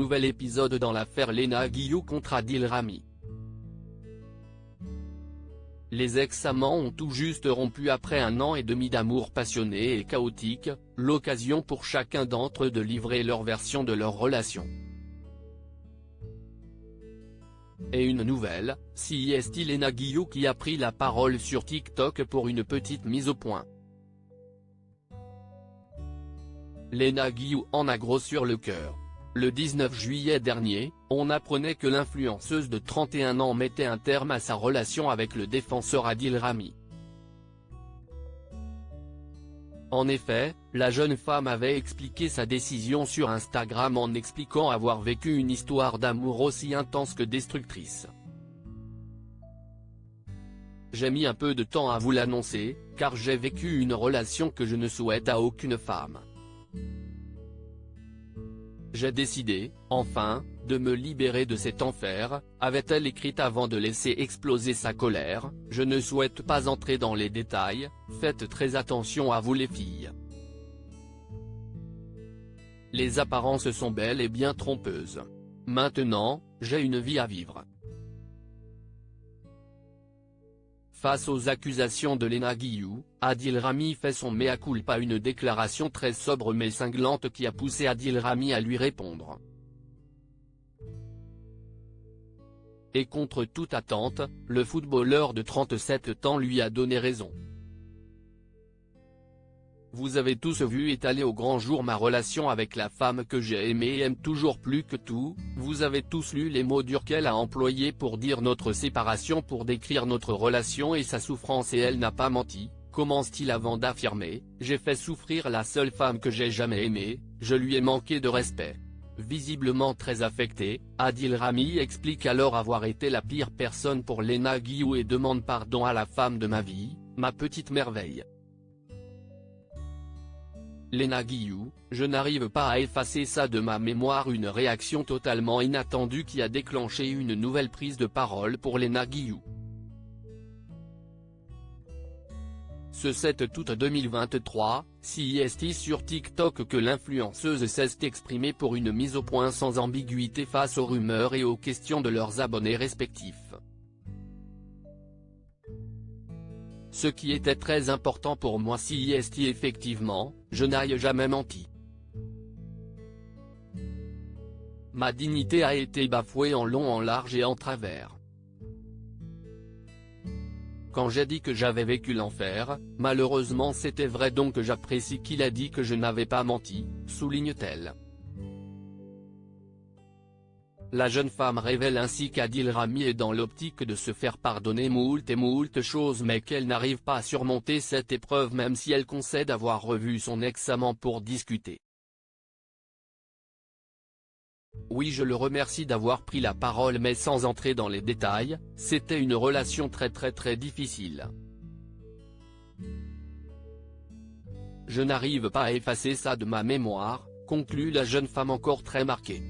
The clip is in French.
nouvel épisode dans l'affaire Léna Guillou contre Adil Rami. Les ex-amants ont tout juste rompu après 1 an et demi d'amour passionné et chaotique, l'occasion pour chacun d'entre eux de livrer leur version de leur relation. Et une nouvelle, c'est Léna Guillou qui a pris la parole sur TikTok pour une petite mise au point. Léna Guillou en a gros sur le cœur. Le 19 juillet dernier, on apprenait que l'influenceuse de 31 ans mettait un terme à sa relation avec le défenseur Adil Rami. En effet, la jeune femme avait expliqué sa décision sur Instagram en expliquant avoir vécu une histoire d'amour aussi intense que destructrice. J'ai mis un peu de temps à vous l'annoncer, car j'ai vécu une relation que je ne souhaite à aucune femme. J'ai décidé, enfin, de me libérer de cet enfer, avait-elle écrit avant de laisser exploser sa colère. Je ne souhaite pas entrer dans les détails, faites très attention à vous les filles. Les apparences sont belles et bien trompeuses. Maintenant, j'ai une vie à vivre. Face aux accusations de Léna Guillou, Adil Rami fait son mea culpa, une déclaration très sobre mais cinglante qui a poussé Adil Rami à lui répondre. Et contre toute attente, le footballeur de 37 ans lui a donné raison. Vous avez tous vu étaler au grand jour ma relation avec la femme que j'ai aimée et aime toujours plus que tout, vous avez tous lu les mots durs qu'elle a employés pour dire notre séparation, pour décrire notre relation et sa souffrance, et elle n'a pas menti, commence-t-il avant d'affirmer, j'ai fait souffrir la seule femme que j'ai jamais aimée, je lui ai manqué de respect. Visiblement très affecté, Adil Rami explique alors avoir été la pire personne pour Léna Guillou et demande pardon à la femme de ma vie, ma petite merveille. Léna Guillou, je n'arrive pas à effacer ça de ma mémoire, une réaction totalement inattendue qui a déclenché une nouvelle prise de parole pour Léna Guillou. Ce 7 août 2023, c'est sur TikTok que l'influenceuse s'est exprimée pour une mise au point sans ambiguïté face aux rumeurs et aux questions de leurs abonnés respectifs. Ce qui était très important pour moi, c'est effectivement, je n'ai jamais menti. Ma dignité a été bafouée en long, en large et en travers. Quand j'ai dit que j'avais vécu l'enfer, malheureusement c'était vrai, donc j'apprécie qu'il a dit que je n'avais pas menti, souligne-t-elle. La jeune femme révèle ainsi qu'Adil Rami est dans l'optique de se faire pardonner moult et moult choses, mais qu'elle n'arrive pas à surmonter cette épreuve même si elle concède avoir revu son ex-amant pour discuter. Oui, je le remercie d'avoir pris la parole, mais sans entrer dans les détails, c'était une relation très difficile. Je n'arrive pas à effacer ça de ma mémoire, conclut la jeune femme encore très marquée.